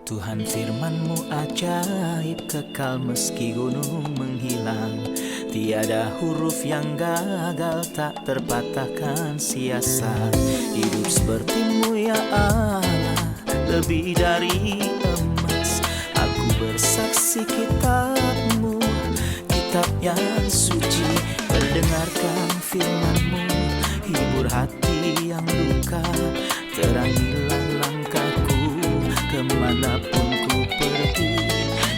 Tuhan firman-Mu ajaib, kekal meski gunung menghilang. Tiada huruf yang gagal, tak terpatahkan sia-sia. Hidup seperti-Mu ya Allah, lebih dari emas. Aku bersaksi kitab-Mu, kitab yang suci. Mendengarkan firman-Mu, hibur hati yang luka. Terangilah langkahku kemanapun ku pergi.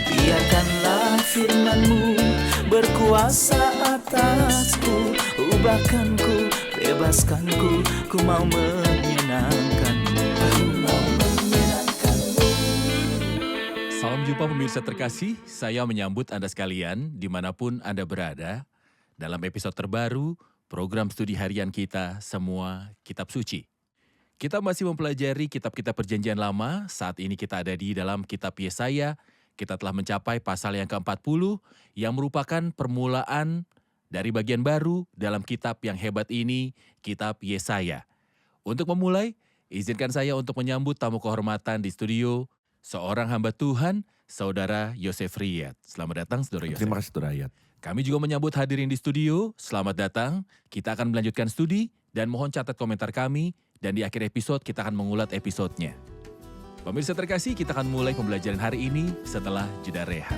Biarkanlah firman-Mu berkuasa atasku. Ubahkanku, bebaskanku, ku mau menyenangkan-Mu. Aku mau menyenangkan-Mu. Salam jumpa pemirsa terkasih, saya menyambut Anda sekalian dimanapun Anda berada dalam episode terbaru program studi harian kita Semua Kitab Suci. Kita masih mempelajari kitab-kitab perjanjian lama, saat ini kita ada di dalam kitab Yesaya, kita telah mencapai pasal yang ke-40 yang merupakan permulaan dari bagian baru dalam kitab yang hebat ini, kitab Yesaya. Untuk memulai, izinkan saya untuk menyambut tamu kehormatan di studio, seorang hamba Tuhan, Saudara Yosef Riyad. Selamat datang, Saudara Yosef. Terima kasih, Saudara Riyad. Kami juga menyambut hadirin di studio, selamat datang. Kita akan melanjutkan studi dan mohon catat komentar kami, dan di akhir episode kita akan mengulat episodenya. Pemirsa terkasih, kita akan mulai pembelajaran hari ini setelah jeda rehat.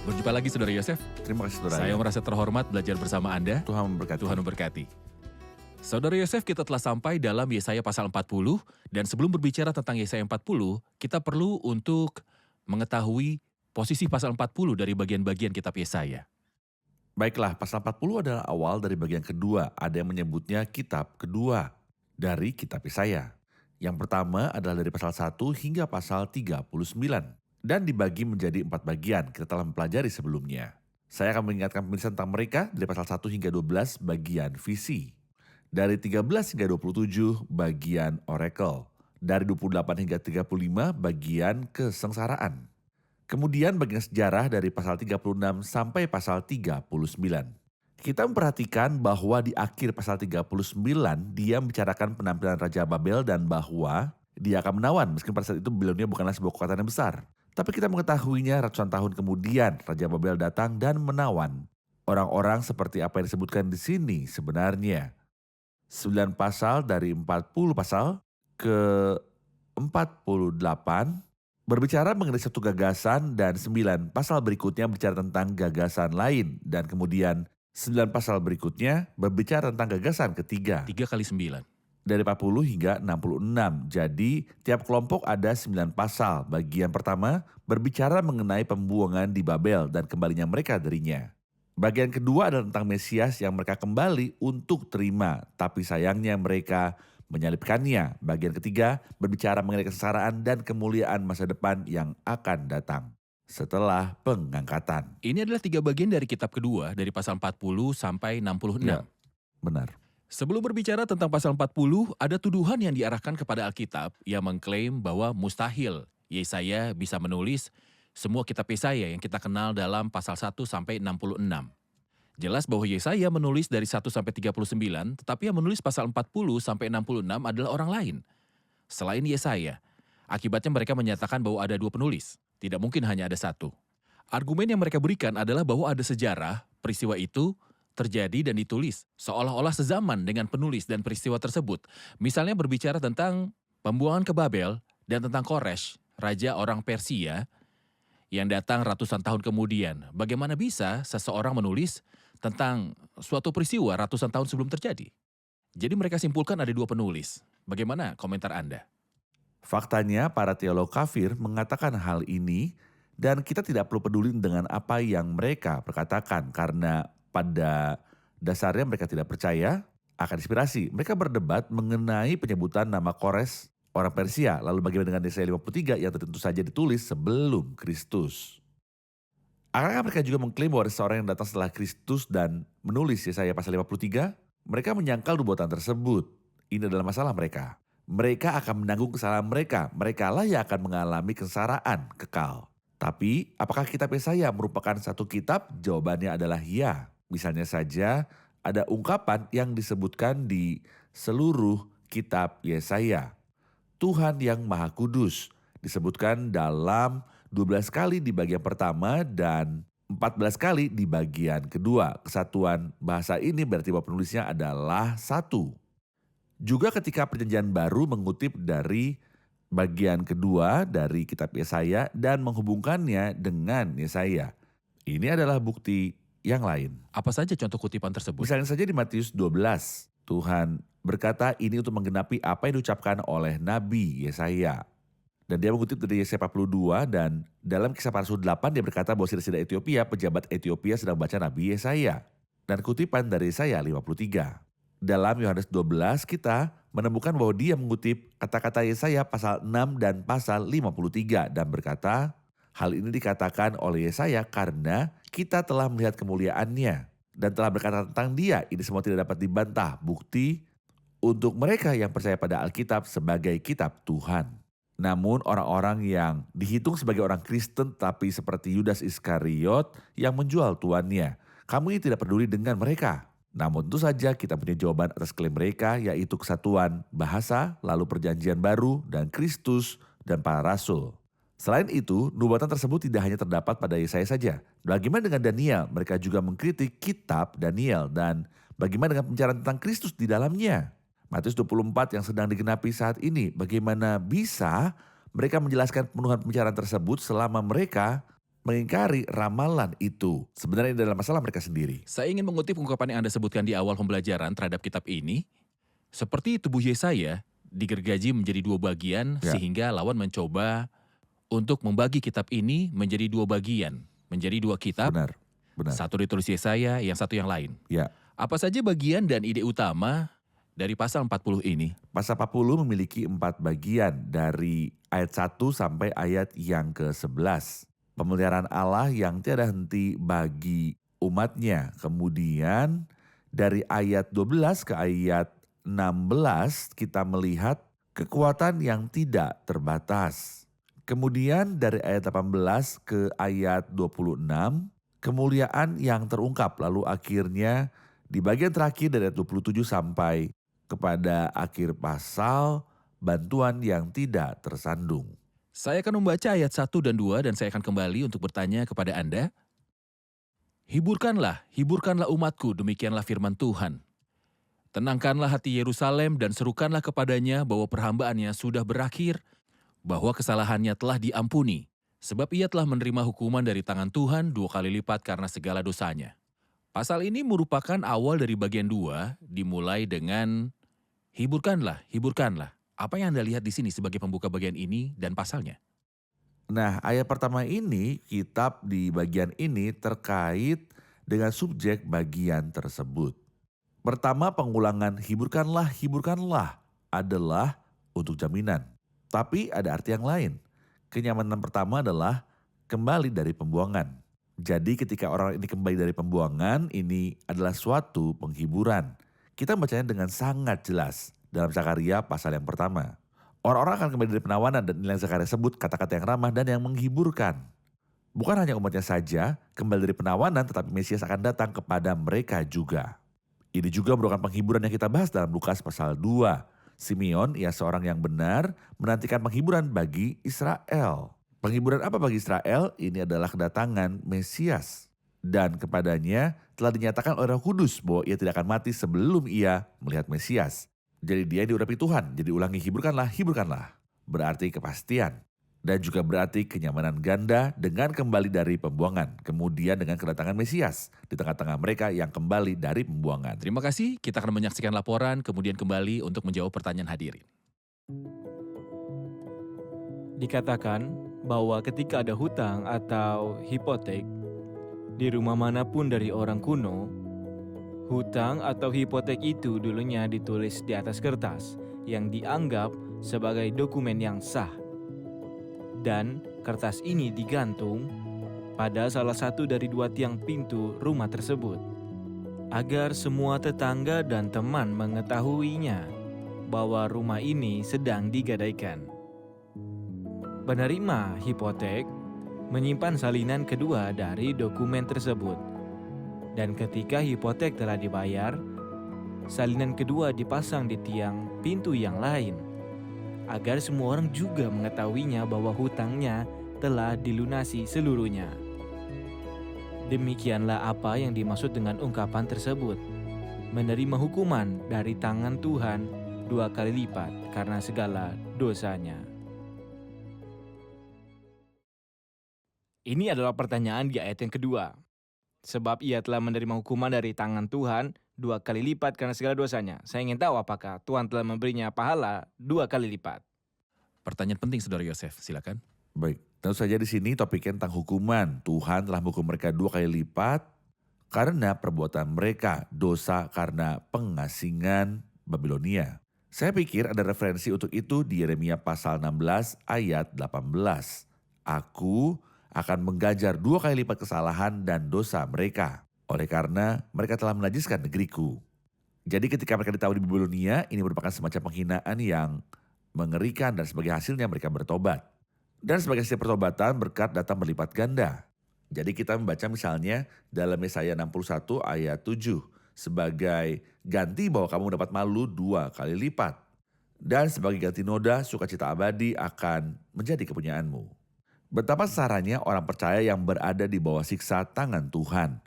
Berjumpa lagi, Saudara Yosef. Terima kasih, Saudara Saya Riyad. merasa terhormat belajar bersama Anda. Tuhan memberkati. Tuhan memberkati. Saudara Yosef, kita telah sampai dalam Yesaya pasal 40, dan sebelum berbicara tentang Yesaya 40, kita perlu untuk mengetahui posisi pasal 40 dari bagian-bagian kitab Yesaya. Baiklah, pasal 40 adalah awal dari bagian kedua. Ada yang menyebutnya kitab kedua dari kitab Yesaya. Yang pertama adalah dari pasal 1 hingga pasal 39. Dan dibagi menjadi 4 bagian, kita telah mempelajari sebelumnya. Saya akan mengingatkan pemirsa tentang mereka dari pasal 1 hingga 12 bagian visi. Dari 13 hingga 27 bagian oracle. Dari 28 hingga 35 bagian kesengsaraan. Kemudian bagian sejarah dari pasal 36 sampai pasal 39. Kita memperhatikan bahwa di akhir pasal 39 dia membicarakan penampilan Raja Babel dan bahwa dia akan menawan meskipun pada saat itu Babilonia bukanlah sebuah kekuatan yang besar. Tapi kita mengetahuinya ratusan tahun kemudian Raja Babel datang dan menawan orang-orang seperti apa yang disebutkan di sini sebenarnya. 9 pasal dari 40 pasal ke 48 berbicara mengenai satu gagasan dan 9 pasal berikutnya berbicara tentang gagasan lain. Dan kemudian 9 pasal berikutnya berbicara tentang gagasan ketiga. 3 kali 9. Dari 40 hingga 66. Jadi tiap kelompok ada 9 pasal. Bagian pertama berbicara mengenai pembuangan di Babel dan kembalinya mereka darinya. Bagian kedua adalah tentang Mesias yang mereka kembali untuk terima. Tapi sayangnya mereka menyalibkannya. Bagian ketiga berbicara mengenai kesengsaraan dan kemuliaan masa depan yang akan datang setelah pengangkatan. Ini adalah 3 bagian dari kitab kedua, dari pasal 40 sampai 66. Ya, benar. Sebelum berbicara tentang pasal 40, ada tuduhan yang diarahkan kepada Alkitab yang mengklaim bahwa mustahil Yesaya bisa menulis semua kitab Yesaya yang kita kenal dalam pasal 1 sampai 66. Jelas bahwa Yesaya menulis dari 1 sampai 39, tetapi yang menulis pasal 40 sampai 66 adalah orang lain. Selain Yesaya, akibatnya mereka menyatakan bahwa ada 2 penulis, tidak mungkin hanya ada 1. Argumen yang mereka berikan adalah bahwa ada sejarah, peristiwa itu terjadi dan ditulis seolah-olah sezaman dengan penulis dan peristiwa tersebut. Misalnya berbicara tentang pembuangan ke Babel dan tentang Koresh, raja orang Persia yang datang ratusan tahun kemudian. Bagaimana bisa seseorang menulis tentang suatu peristiwa ratusan tahun sebelum terjadi? Jadi mereka simpulkan ada 2 penulis. Bagaimana komentar Anda? Faktanya para teolog kafir mengatakan hal ini dan kita tidak perlu peduli dengan apa yang mereka perkatakan karena pada dasarnya mereka tidak percaya akan inspirasi. Mereka berdebat mengenai penyebutan nama Kores orang Persia. Lalu bagaimana dengan Yesaya 53 yang tentu saja ditulis sebelum Kristus. Akankah mereka juga mengklaim bahwa ada seseorang yang datang setelah Kristus dan menulis Yesaya pasal 53? Mereka menyangkal nubuatan tersebut. Ini adalah masalah mereka. Mereka akan menanggung kesalahan mereka. Mereka lah yang akan mengalami kesengsaraan kekal. Tapi, apakah kitab Yesaya merupakan satu kitab? Jawabannya adalah ya. Misalnya saja, ada ungkapan yang disebutkan di seluruh kitab Yesaya. Tuhan yang Maha Kudus disebutkan dalam 12 kali di bagian pertama dan 14 kali di bagian kedua. Kesatuan bahasa ini berarti bahwa penulisnya adalah satu. Juga ketika Perjanjian Baru mengutip dari bagian kedua dari kitab Yesaya dan menghubungkannya dengan Yesaya. Ini adalah bukti yang lain. Apa saja contoh kutipan tersebut? Misalnya saja di Matius 12, Tuhan berkata ini untuk menggenapi apa yang diucapkan oleh Nabi Yesaya. Dan dia mengutip dari Yesaya 42 dan dalam Kisah Para Rasul 8 dia berkata bahwa sida-sida Ethiopia, pejabat Ethiopia sedang baca Nabi Yesaya. Dan kutipan dari Yesaya 53. Dalam Yohanes 12 kita menemukan bahwa dia mengutip kata-kata Yesaya pasal 6 dan pasal 53 dan berkata, hal ini dikatakan oleh Yesaya karena kita telah melihat kemuliaannya dan telah berkata tentang dia. Ini semua tidak dapat dibantah. Bukti untuk mereka yang percaya pada Alkitab sebagai kitab Tuhan. Namun orang-orang yang dihitung sebagai orang Kristen tapi seperti Yudas Iskariot yang menjual tuannya, kami tidak peduli dengan mereka. Namun tentu saja kita punya jawaban atas klaim mereka yaitu kesatuan bahasa, lalu perjanjian baru dan Kristus dan para rasul. Selain itu, nubuatan tersebut tidak hanya terdapat pada Yesaya saja. Bagaimana dengan Daniel? Mereka juga mengkritik kitab Daniel dan bagaimana dengan pembicaraan tentang Kristus di dalamnya? Matius 24 yang sedang digenapi saat ini, bagaimana bisa mereka menjelaskan pemenuhan pembicaraan tersebut selama mereka mengingkari ramalan itu? Sebenarnya ini adalah masalah mereka sendiri. Saya ingin mengutip ungkapan yang Anda sebutkan di awal pembelajaran terhadap kitab ini. Seperti tubuh Yesaya digergaji menjadi dua bagian sehingga lawan mencoba untuk membagi kitab ini menjadi dua bagian. Menjadi dua kitab, Benar. satu ditulis Yesaya, yang satu yang lain. Ya. Apa saja bagian dan ide utama dari pasal 40 ini? Pasal 40 memiliki 4 bagian dari ayat 1 sampai ayat yang ke-11. Pemeliharaan Allah yang tiada henti bagi umatnya. Kemudian dari ayat 12 ke ayat 16 kita melihat kekuatan yang tidak terbatas. Kemudian dari ayat 18 ke ayat 26, kemuliaan yang terungkap. Lalu akhirnya di bagian terakhir dari ayat 27 sampai kepada akhir pasal, bantuan yang tidak tersandung. Saya akan membaca ayat 1 dan 2 dan saya akan kembali untuk bertanya kepada Anda. Hiburkanlah, hiburkanlah umatku, demikianlah firman Tuhan. Tenangkanlah hati Yerusalem dan serukanlah kepadanya bahwa perhambaannya sudah berakhir, bahwa kesalahannya telah diampuni, sebab ia telah menerima hukuman dari tangan Tuhan 2 kali lipat karena segala dosanya. Pasal ini merupakan awal dari bagian 2, dimulai dengan hiburkanlah, hiburkanlah. Apa yang Anda lihat di sini sebagai pembuka bagian ini dan pasalnya? Nah, ayat pertama ini, kitab di bagian ini terkait dengan subjek bagian tersebut. Pertama, pengulangan hiburkanlah, hiburkanlah adalah untuk jaminan. Tapi ada arti yang lain. Kenyamanan pertama adalah kembali dari pembuangan. Jadi ketika orang ini kembali dari pembuangan, ini adalah suatu penghiburan. Kita bacanya dengan sangat jelas dalam Zakaria pasal yang pertama. Orang-orang akan kembali dari penawanan dan inilah yang Zakaria sebut kata-kata yang ramah dan yang menghiburkan. Bukan hanya umatnya saja kembali dari penawanan, tetapi Mesias akan datang kepada mereka juga. Ini juga merupakan penghiburan yang kita bahas dalam Lukas pasal 2. Simeon, ia seorang yang benar, menantikan penghiburan bagi Israel. Penghiburan apa bagi Israel? Ini adalah kedatangan Mesias. Dan kepadanya telah dinyatakan oleh Roh Kudus bahwa ia tidak akan mati sebelum ia melihat Mesias. Jadi dia diurapi Tuhan. Jadi ulangi, hiburkanlah, hiburkanlah. Berarti kepastian. Dan juga berarti kenyamanan ganda dengan kembali dari pembuangan. Kemudian dengan kedatangan Mesias di tengah-tengah mereka yang kembali dari pembuangan. Terima kasih, kita akan menyaksikan laporan, kemudian kembali untuk menjawab pertanyaan hadirin. Dikatakan bahwa ketika ada hutang atau hipotek di rumah manapun dari orang kuno, hutang atau hipotek itu dulunya ditulis di atas kertas yang dianggap sebagai dokumen yang sah. Dan kertas ini digantung pada salah satu dari 2 tiang pintu rumah tersebut, agar semua tetangga dan teman mengetahuinya bahwa rumah ini sedang digadaikan. Penerima hipotek menyimpan salinan kedua dari dokumen tersebut, dan ketika hipotek telah dibayar, salinan kedua dipasang di tiang pintu yang lain, agar semua orang juga mengetahuinya bahwa hutangnya telah dilunasi seluruhnya. Demikianlah apa yang dimaksud dengan ungkapan tersebut, menerima hukuman dari tangan Tuhan 2 kali lipat karena segala dosanya. Ini adalah pertanyaan di ayat yang kedua. Sebab ia telah menerima hukuman dari tangan Tuhan 2 kali lipat karena segala dosanya. Saya ingin tahu apakah Tuhan telah memberinya pahala 2 kali lipat. Pertanyaan penting Saudara Yosef, silakan. Baik, tentu saja di sini topiknya tentang hukuman. Tuhan telah menghukum mereka 2 kali lipat karena perbuatan mereka, dosa karena pengasingan Babilonia. Saya pikir ada referensi untuk itu di Yeremia pasal 16 ayat 18. Aku akan mengganjar 2 kali lipat kesalahan dan dosa mereka, oleh karena mereka telah menajiskan negeriku. Jadi ketika mereka ditaruh di Babilonia, ini merupakan semacam penghinaan yang mengerikan dan sebagai hasilnya mereka bertobat. Dan sebagai hasil pertobatan, berkat datang berlipat ganda. Jadi kita membaca misalnya dalam Yesaya 61 ayat 7, sebagai ganti bahwa kamu mendapat malu 2 kali lipat. Dan sebagai ganti noda, sukacita abadi akan menjadi kepunyaanmu. Betapa sengsaranya orang percaya yang berada di bawah siksa tangan Tuhan.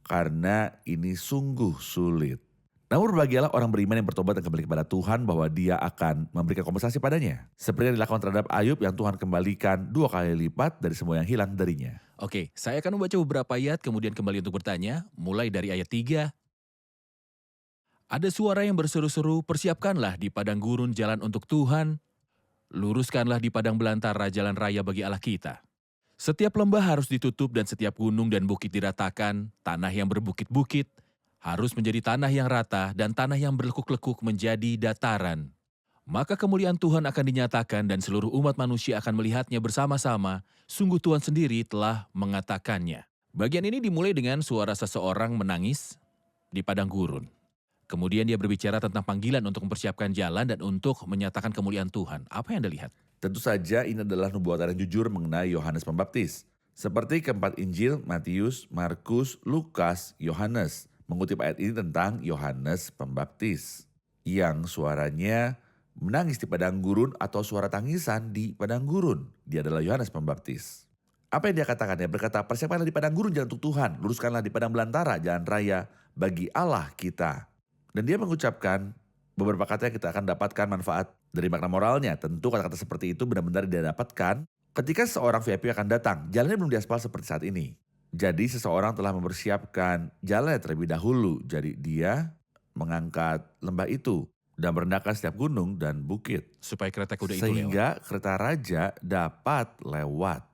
Karena ini sungguh sulit. Namun berbahagialah orang beriman yang bertobat dan kembali kepada Tuhan bahwa dia akan memberikan kompensasi padanya. Seperti yang dilakukan terhadap Ayub yang Tuhan kembalikan 2 kali lipat dari semua yang hilang darinya. Oke, saya akan membaca beberapa ayat kemudian kembali untuk bertanya, mulai dari ayat 3. Ada suara yang berseru-seru, persiapkanlah di padang gurun jalan untuk Tuhan, luruskanlah di padang belantara jalan raya bagi Allah kita. Setiap lembah harus ditutup dan setiap gunung dan bukit diratakan, tanah yang berbukit-bukit harus menjadi tanah yang rata dan tanah yang berlekuk-lekuk menjadi dataran. Maka kemuliaan Tuhan akan dinyatakan dan seluruh umat manusia akan melihatnya bersama-sama, sungguh Tuhan sendiri telah mengatakannya. Bagian ini dimulai dengan suara seseorang menangis di padang gurun. Kemudian dia berbicara tentang panggilan untuk mempersiapkan jalan dan untuk menyatakan kemuliaan Tuhan. Apa yang Anda lihat? Tentu saja ini adalah nubuatan yang jujur mengenai Yohanes Pembaptis. Seperti keempat Injil, Matius, Markus, Lukas, Yohanes. Mengutip ayat ini tentang Yohanes Pembaptis. Yang suaranya menangis di padang gurun atau suara tangisan di padang gurun. Dia adalah Yohanes Pembaptis. Apa yang dia katakan? Dia berkata, persiapkanlah di padang gurun jalan untuk Tuhan. Luruskanlah di padang belantara jalan raya bagi Allah kita. Dan dia mengucapkan beberapa kata yang kita akan dapatkan manfaat dari makna moralnya. Tentu kata-kata seperti itu benar-benar dia dapatkan ketika seorang VIP akan datang. Jalannya belum diaspal seperti saat ini. Jadi seseorang telah mempersiapkan jalannya terlebih dahulu. Jadi dia mengangkat lembah itu dan merendahkan setiap gunung dan bukit. Supaya kereta kuda itu lewat. Sehingga kereta raja dapat lewat.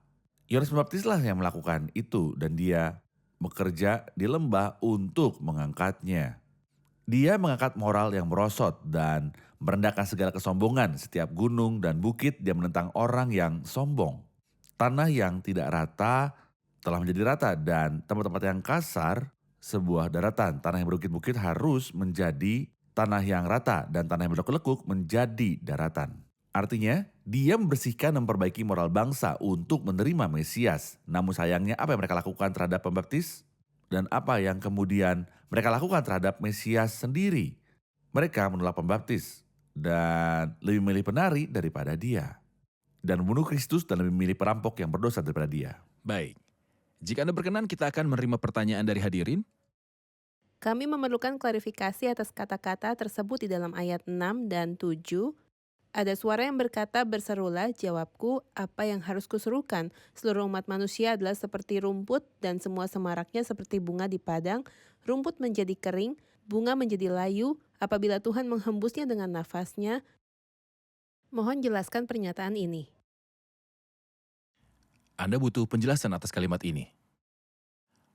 Yohanes Pembaptis lah yang melakukan itu dan dia bekerja di lembah untuk mengangkatnya. Dia mengangkat moral yang merosot dan merendahkan segala kesombongan. Setiap gunung dan bukit dia menentang orang yang sombong. Tanah yang tidak rata telah menjadi rata dan tempat-tempat yang kasar sebuah daratan. Tanah yang berbukit-bukit harus menjadi tanah yang rata dan tanah yang berlekuk-lekuk menjadi daratan. Artinya dia membersihkan dan memperbaiki moral bangsa untuk menerima Mesias. Namun sayangnya apa yang mereka lakukan terhadap Pembaptis? Dan apa yang kemudian mereka lakukan terhadap Mesias sendiri? Mereka menolak Pembaptis dan lebih memilih penari daripada dia. Dan membunuh Kristus dan lebih memilih perampok yang berdosa daripada dia. Baik, jika Anda berkenan kita akan menerima pertanyaan dari hadirin. Kami memerlukan klarifikasi atas kata-kata tersebut di dalam ayat 6 dan 7. Ada suara yang berkata, berserulah, jawabku, apa yang harus kuserukan? Seluruh umat manusia adalah seperti rumput dan semua semaraknya seperti bunga di padang. Rumput menjadi kering, bunga menjadi layu, apabila Tuhan menghembusnya dengan nafasnya. Mohon jelaskan pernyataan ini. Anda butuh penjelasan atas kalimat ini.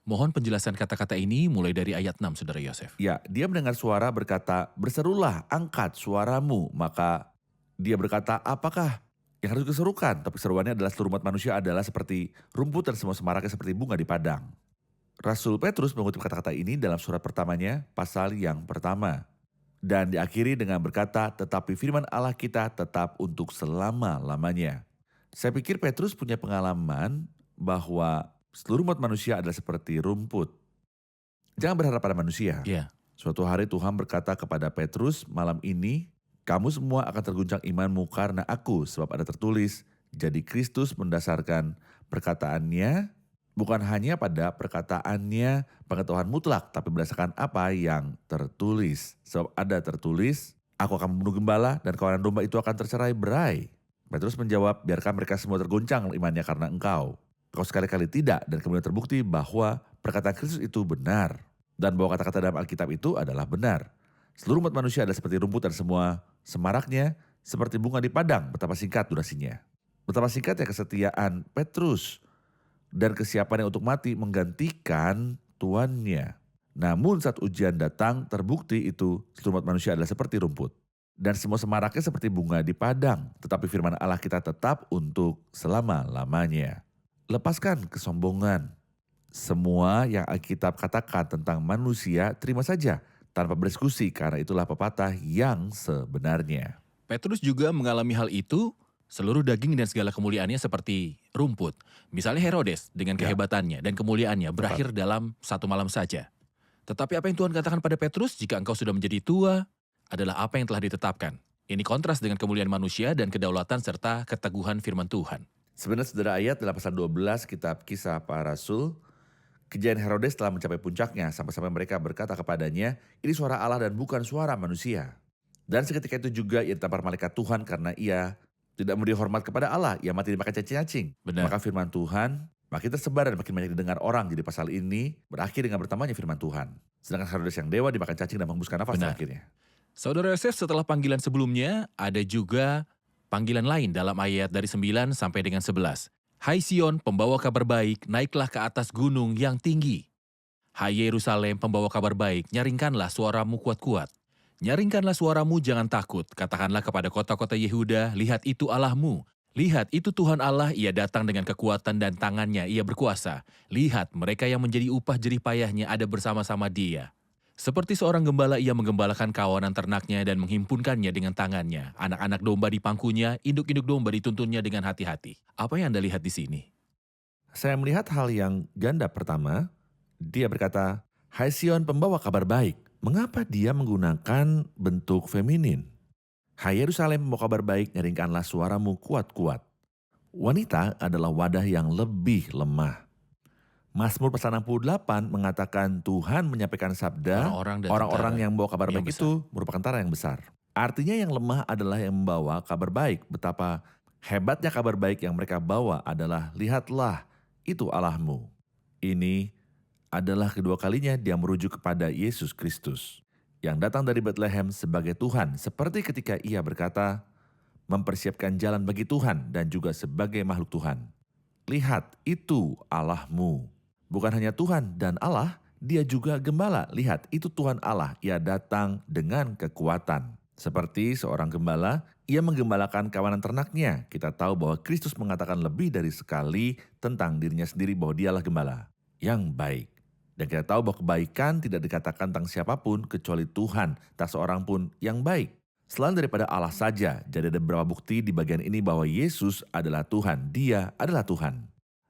Mohon penjelasan kata-kata ini mulai dari ayat 6, Saudara Yosef. Ya, dia mendengar suara berkata, berserulah, angkat suaramu. Maka dia berkata, apakah yang harus keserukan. Tapi seruannya adalah seluruh umat manusia adalah seperti rumput dan semua semaraknya seperti bunga di padang. Rasul Petrus mengutip kata-kata ini dalam surat pertamanya, pasal yang pertama. Dan diakhiri dengan berkata, tetapi firman Allah kita tetap untuk selama-lamanya. Saya pikir Petrus punya pengalaman bahwa seluruh umat manusia adalah seperti rumput. Jangan berharap pada manusia. Iya. Suatu hari Tuhan berkata kepada Petrus, malam ini kamu semua akan terguncang imanmu karena aku, sebab ada tertulis, jadi Kristus mendasarkan perkataannya bukan hanya pada perkataannya pengetahuan mutlak, tapi berdasarkan apa yang tertulis. Sebab ada tertulis, aku akan membunuh gembala dan kawanan domba itu akan tercerai-berai. Petrus menjawab, biarkan mereka semua tergoncang imannya karena engkau. Kau sekali-kali tidak, dan kemudian terbukti bahwa perkataan Kristus itu benar. Dan bahwa kata-kata dalam Alkitab itu adalah benar. Seluruh umat manusia adalah seperti rumput dan semua semaraknya seperti bunga di padang. Betapa singkat durasinya. Betapa singkatnya kesetiaan Petrus dan kesiapannya untuk mati menggantikan tuannya. Namun saat ujian datang terbukti itu seluruh umat manusia adalah seperti rumput. Dan semua semaraknya seperti bunga di padang. Tetapi firman Allah kita tetap untuk selama-lamanya. Lepaskan kesombongan. Semua yang Alkitab katakan tentang manusia terima saja tanpa berdiskusi karena itulah pepatah yang sebenarnya. Petrus juga mengalami hal itu. Seluruh daging dan segala kemuliaannya seperti rumput. Misalnya Herodes dengan kehebatannya dan kemuliaannya berakhir dalam satu malam saja. Tetapi apa yang Tuhan katakan pada Petrus, jika engkau sudah menjadi tua, adalah apa yang telah ditetapkan. Ini kontras dengan kemuliaan manusia dan kedaulatan serta keteguhan firman Tuhan. Sebenarnya saudara, ayat dalam pasal 12 kitab Kisah Para Rasul, kejayaan Herodes telah mencapai puncaknya sampai-sampai mereka berkata kepadanya, ini suara Allah dan bukan suara manusia. Dan seketika itu juga ia ditampar malaikat Tuhan karena ia tidak memberi hormat kepada Allah, ia mati dimakan cacing-cacing. Benar. Maka firman Tuhan makin tersebar dan makin banyak didengar orang. Jadi pasal ini berakhir dengan bertambahnya firman Tuhan. Sedangkan Herodes yang dewa dimakan cacing dan menghembuskan nafas Benar. akhirnya. Saudara Yosef, setelah panggilan sebelumnya, ada juga panggilan lain dalam ayat dari 9 sampai dengan 11. Hai Sion, pembawa kabar baik, naiklah ke atas gunung yang tinggi. Hai Yerusalem, pembawa kabar baik, nyaringkanlah suaramu kuat-kuat. Nyaringkanlah suaramu, jangan takut. Katakanlah kepada kota-kota Yehuda, lihat itu Allahmu. Lihat itu Tuhan Allah, ia datang dengan kekuatan dan tangannya, ia berkuasa. Lihat mereka yang menjadi upah jerih payahnya ada bersama-sama dia. Seperti seorang gembala ia menggembalakan kawanan ternaknya dan menghimpunkannya dengan tangannya. Anak-anak domba di pangkunya, induk-induk domba dituntunnya dengan hati-hati. Apa yang Anda lihat di sini? Saya melihat hal yang ganda. Pertama, dia berkata, hai Sion, pembawa kabar baik. Mengapa dia menggunakan bentuk feminin? Hai Yerusalem, pembawa kabar baik, nyaringkanlah suaramu kuat-kuat. Wanita adalah wadah yang lebih lemah. Mazmur pasal 68 mengatakan Tuhan menyampaikan sabda, orang-orang yang membawa kabar baik itu merupakan tentara yang besar. Artinya yang lemah adalah yang membawa kabar baik. Betapa hebatnya kabar baik yang mereka bawa adalah, lihatlah itu Allahmu. Ini adalah kedua kalinya dia merujuk kepada Yesus Kristus yang datang dari Bethlehem sebagai Tuhan, seperti ketika ia berkata, mempersiapkan jalan bagi Tuhan dan juga sebagai makhluk Tuhan. Lihat, itu Allahmu. Bukan hanya Tuhan dan Allah, dia juga gembala. Lihat, itu Tuhan Allah, ia datang dengan kekuatan. Seperti seorang gembala, ia menggembalakan kawanan ternaknya. Kita tahu bahwa Kristus mengatakan lebih dari sekali tentang dirinya sendiri bahwa dialah gembala yang baik. Dan kita tahu bahwa kebaikan tidak dikatakan tentang siapapun kecuali Tuhan, tak seorang pun yang baik. Selain daripada Allah saja, jadi ada beberapa bukti di bagian ini bahwa Yesus adalah Tuhan, dia adalah Tuhan.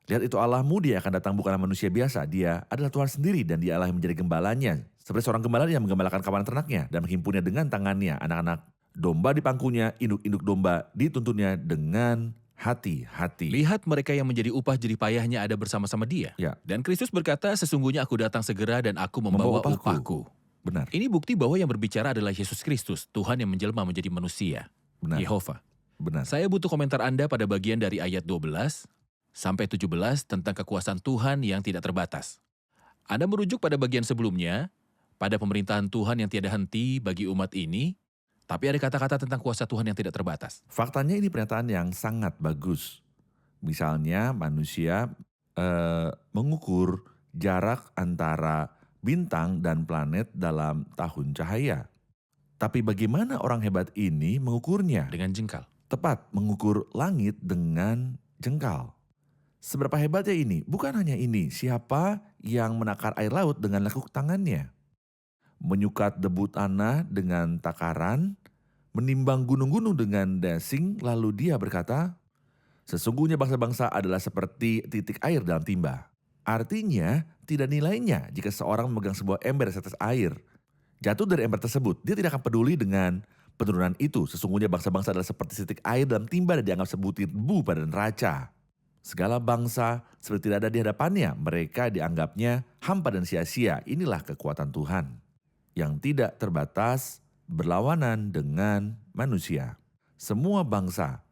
Lihat itu Allahmu, dia akan datang bukanlah manusia biasa, dia adalah Tuhan sendiri dan dia Allah yang menjadi gembalanya. Seperti seorang gembala yang menggembalakan kawanan ternaknya dan menghimpunnya dengan tangannya, anak-anak domba di pangkunya, induk-induk domba dituntunnya dengan hati-hati. Lihat mereka yang menjadi upah jerih payahnya ada bersama-sama dia. Ya. Dan Kristus berkata, sesungguhnya aku datang segera dan aku membawa upahku. Benar. Ini bukti bahwa yang berbicara adalah Yesus Kristus, Tuhan yang menjelma menjadi manusia. Benar. Yehova. Benar. Saya butuh komentar Anda pada bagian dari ayat 12 sampai 17 tentang kekuasaan Tuhan yang tidak terbatas. Anda merujuk pada bagian sebelumnya, pada pemerintahan Tuhan yang tiada henti bagi umat ini, tapi ada kata-kata tentang kuasa Tuhan yang tidak terbatas. Faktanya ini pernyataan yang sangat bagus. Misalnya manusia mengukur jarak antara bintang dan planet dalam tahun cahaya. Tapi bagaimana orang hebat ini mengukurnya? Dengan jengkal. tepat mengukur langit dengan jengkal. Seberapa hebatnya ini? Bukan hanya ini, siapa yang menakar air laut dengan lekuk tangannya? Menyukat debu tanah dengan takaran, menimbang gunung-gunung dengan desing, lalu dia berkata, sesungguhnya bangsa-bangsa adalah seperti titik air dalam timba. Artinya, tidak nilainya jika seorang memegang sebuah ember di atas air. Jatuh dari ember tersebut, dia tidak akan peduli dengan penurunan itu. Sesungguhnya bangsa-bangsa adalah seperti titik air dalam timba dan dianggap sebutir debu pada neraca. Segala bangsa seperti tidak ada di hadapannya, mereka dianggapnya hampa dan sia-sia. Inilah kekuatan Tuhan yang tidak terbatas berlawanan dengan manusia. Semua bangsa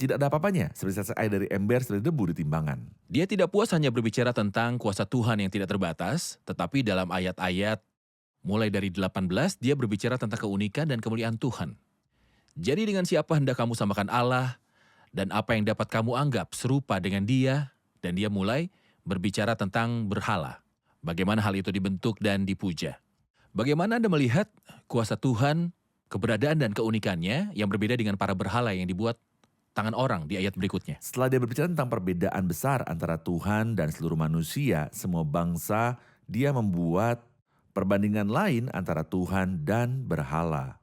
tidak ada apa-apanya, seperti tetes air dari ember, seperti debu di timbangan. Dia tidak puas hanya berbicara tentang kuasa Tuhan yang tidak terbatas, tetapi dalam ayat-ayat mulai dari 18, dia berbicara tentang keunikan dan kemuliaan Tuhan. Jadi dengan siapa hendak kamu samakan Allah, dan apa yang dapat kamu anggap serupa dengan dia, dan dia mulai berbicara tentang berhala. Bagaimana hal itu dibentuk dan dipuja. Bagaimana Anda melihat kuasa Tuhan, keberadaan dan keunikannya yang berbeda dengan para berhala yang dibuat tangan orang di ayat berikutnya. Setelah dia berbicara tentang perbedaan besar antara Tuhan dan seluruh manusia, semua bangsa, dia membuat perbandingan lain antara Tuhan dan berhala.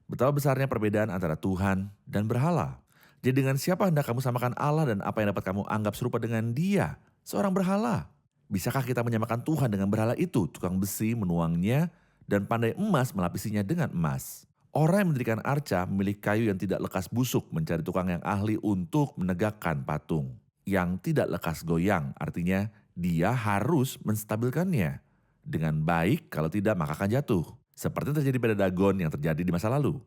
Betapa besarnya perbedaan antara Tuhan dan berhala. Jadi dengan siapa hendak kamu samakan Allah dan apa yang dapat kamu anggap serupa dengan dia? Seorang berhala. Bisakah kita menyamakan Tuhan dengan berhala itu? Tukang besi menuangnya dan pandai emas melapisinya dengan emas. Orang yang mendirikan arca memilih kayu yang tidak lekas busuk, mencari tukang yang ahli untuk menegakkan patung. Yang tidak lekas goyang, artinya dia harus menstabilkannya. Dengan baik, kalau tidak maka akan jatuh. Seperti terjadi pada Dagon yang terjadi di masa lalu.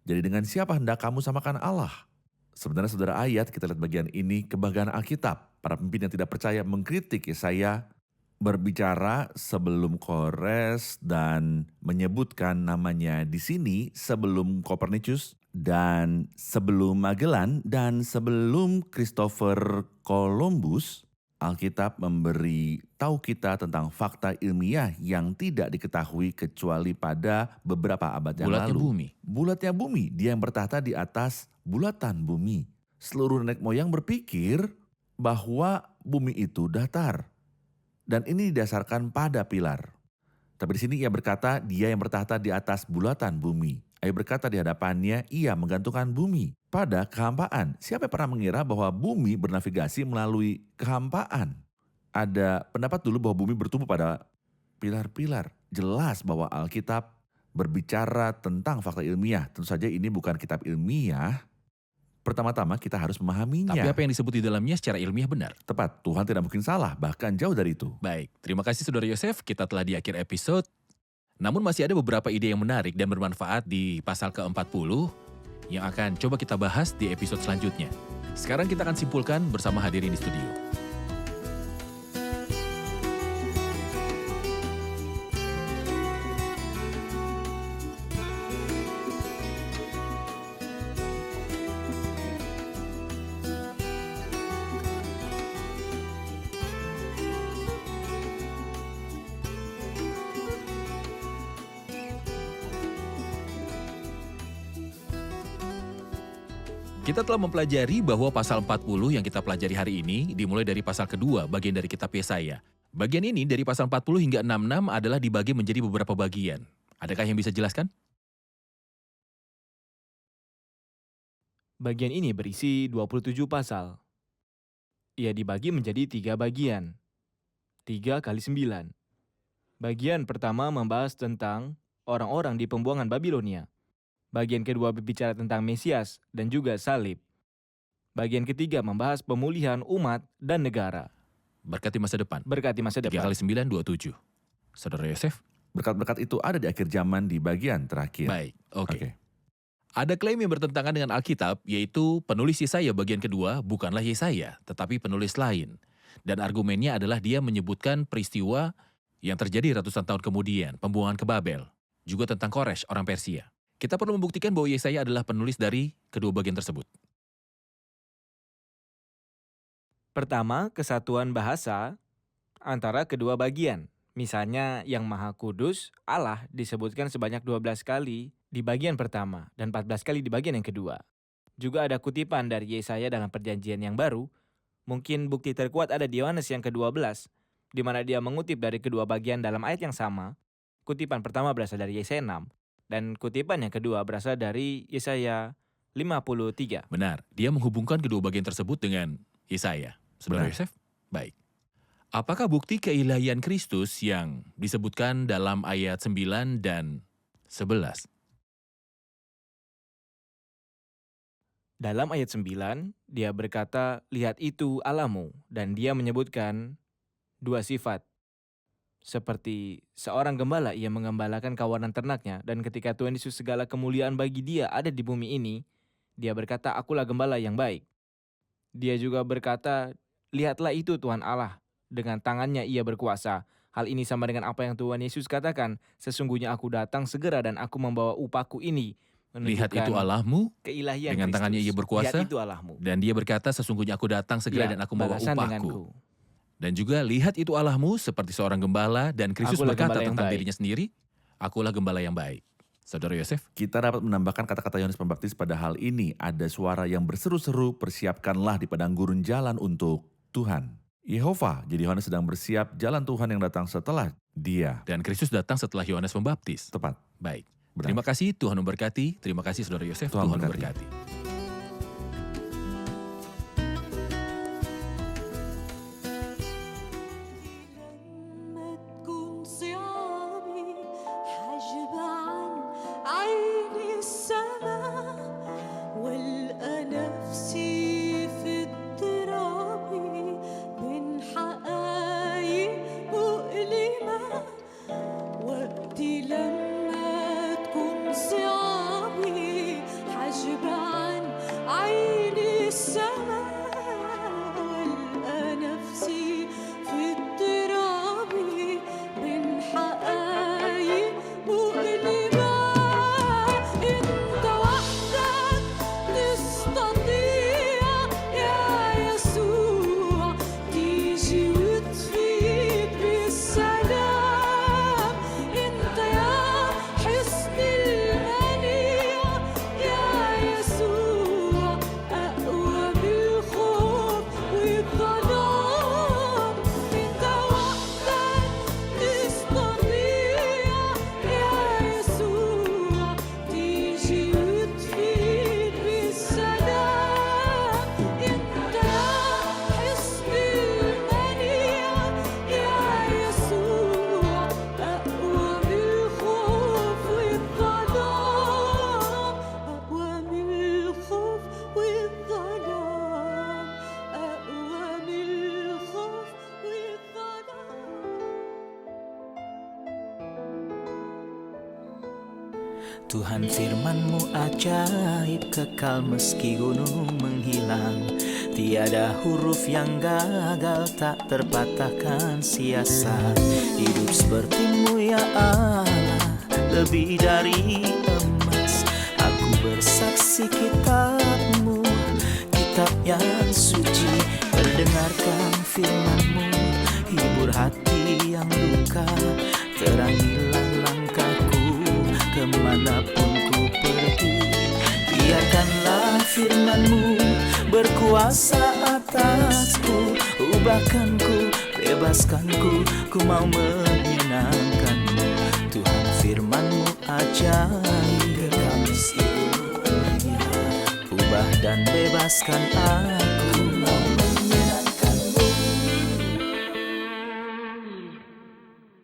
Jadi dengan siapa hendak kamu samakan Allah? Sebenarnya saudara ayat, kita lihat bagian ini, kebanggaan Alkitab. Para pemimpin yang tidak percaya mengkritik Yesaya, berbicara sebelum Kores dan menyebutkan namanya di sini sebelum Kopernikus dan sebelum Magellan dan sebelum Christopher Columbus. Alkitab memberi tahu kita tentang fakta ilmiah yang tidak diketahui kecuali pada beberapa abad yang Bulatnya lalu. bumi. Bulatnya bumi, dia yang bertahta di atas bulatan bumi. Seluruh nenek moyang berpikir bahwa bumi itu datar. Dan ini didasarkan pada pilar. Tapi di sini ia berkata dia yang bertahta di atas bulatan bumi. Ia berkata di hadapannya ia menggantungkan bumi pada kehampaan. Siapa yang pernah mengira bahwa bumi bernavigasi melalui kehampaan? Ada pendapat dulu bahwa bumi bertumbuh pada pilar-pilar. Jelas bahwa Alkitab berbicara tentang fakta ilmiah. Tentu saja ini bukan kitab ilmiah. Pertama-tama kita harus memahaminya. Tapi apa yang disebut di dalamnya secara ilmiah benar. Tepat, Tuhan tidak mungkin salah, bahkan jauh dari itu. Baik, terima kasih Saudara Yosef. Kita telah di akhir episode. Namun masih ada beberapa ide yang menarik dan bermanfaat di pasal ke-40 yang akan coba kita bahas di episode selanjutnya. Sekarang kita akan simpulkan bersama hadirin di studio. Kita telah mempelajari bahwa pasal 40 yang kita pelajari hari ini dimulai dari pasal kedua, bagian dari kitab Yesaya. Bagian ini dari pasal 40 hingga 66 adalah dibagi menjadi beberapa bagian. Adakah yang bisa jelaskan? Bagian ini berisi 27 pasal. Ia dibagi menjadi 3 bagian. 3 kali 9. Bagian pertama membahas tentang orang-orang di pembuangan Babilonia. Bagian kedua berbicara tentang Mesias dan juga salib. Bagian ketiga membahas pemulihan umat dan negara. Berkati masa depan. Berkati masa 3 depan. kali 9, 27. Saudara Yosef? Berkat-berkat itu ada di akhir zaman di bagian terakhir. Baik, oke. Oke. Ada klaim yang bertentangan dengan Alkitab, yaitu penulis Yesaya bagian kedua bukanlah Yesaya, tetapi penulis lain. Dan argumennya adalah dia menyebutkan peristiwa yang terjadi ratusan tahun kemudian, pembuangan ke Babel. Juga tentang Koresh, orang Persia. Kita perlu membuktikan bahwa Yesaya adalah penulis dari kedua bagian tersebut. Pertama, kesatuan bahasa antara kedua bagian. Misalnya yang Maha Kudus, Allah disebutkan sebanyak 12 kali di bagian pertama dan 14 kali di bagian yang kedua. Juga ada kutipan dari Yesaya dalam perjanjian yang baru. Mungkin bukti terkuat ada di Yohanes yang ke-12, di mana dia mengutip dari kedua bagian dalam ayat yang sama. Kutipan pertama berasal dari Yesaya 6, dan kutipan yang kedua berasal dari Yesaya 53. Benar, dia menghubungkan kedua bagian tersebut dengan Yesaya. Saudara Benar. Yosef? Baik. Apakah bukti keilahian Kristus yang disebutkan dalam ayat 9 dan 11? Dalam ayat 9, dia berkata, lihat itu Allahmu, dan dia menyebutkan dua sifat. Seperti seorang gembala, ia mengembalakan kawanan ternaknya, dan ketika Tuhan Yesus segala kemuliaan bagi dia ada di bumi ini, dia berkata, akulah gembala yang baik. Dia juga berkata, lihatlah itu Tuhan Allah, dengan tangannya ia berkuasa. Hal ini sama dengan apa yang Tuhan Yesus katakan, sesungguhnya aku datang segera dan aku membawa upahku ini. Lihat itu Menunjukkan Allahmu, keilahian dengan Kristus. tangannya ia berkuasa, Lihat itu Allahmu. dan dia berkata, sesungguhnya aku datang segera Ya, dan aku membawa balasan upahku. denganku. Dan juga lihat itu Allahmu seperti seorang gembala, dan Kristus Akulah berkata gembala yang tentang baik. dirinya sendiri, akulah gembala yang baik. Saudara Yosef? Kita dapat menambahkan kata-kata Yohanes Pembaptis pada hal ini. Ada suara yang berseru-seru, persiapkanlah di padang gurun jalan untuk Tuhan. Yehova, jadi Yohanes sedang bersiap jalan Tuhan yang datang setelah dia. Dan Kristus datang setelah Yohanes Pembaptis. Tepat. Baik. Benar. Terima kasih, Tuhan memberkati. Terima kasih Saudara Yosef, Tuhan Tuhan memberkati. memberkati. لما تكون صيامي حاجب عن عيني السماء والقى نفسي في اضطراب بين حقايق مؤلمة وقتي لما تكون صيامي حاجب عن عيني السماء والقى نفسي في اضطراب بين حقايق مؤلمة انت وحدك تستطيع يا يسوع تيجي وتفيد بالسلام انت يا حصن المنيع يا يسوع اقوى بالخوف والظلام انت وحدك تستطيع يا يسوع تيجي وتفيد بالسلام انت يا حصن المنيع يا يسوع اقوى بالخوف والظلام اقوى من الخوف والظلام اقوى من الخوف والظلام Tuhan firman-Mu ajaib, kekal meski gunung menghilang. Tiada huruf yang gagal, tak terpatahkan sia-sia. Hidup seperti-Mu ya Allah, lebih dari emas. Aku bersaksi kitab-Mu, kitab yang suci. Mendengarkan firman-Mu, hibur hati yang luka. Terangilah langkahku kemanapun ku pergi. Biarkanlah firman-Mu berkuasa atasku. Ubahkanku, bebaskanku, ku mau menyenangkan-Mu. Tuhan firman-Mu ajaib, kekal meski gunung menghilang. Ubah dan bebaskan aku.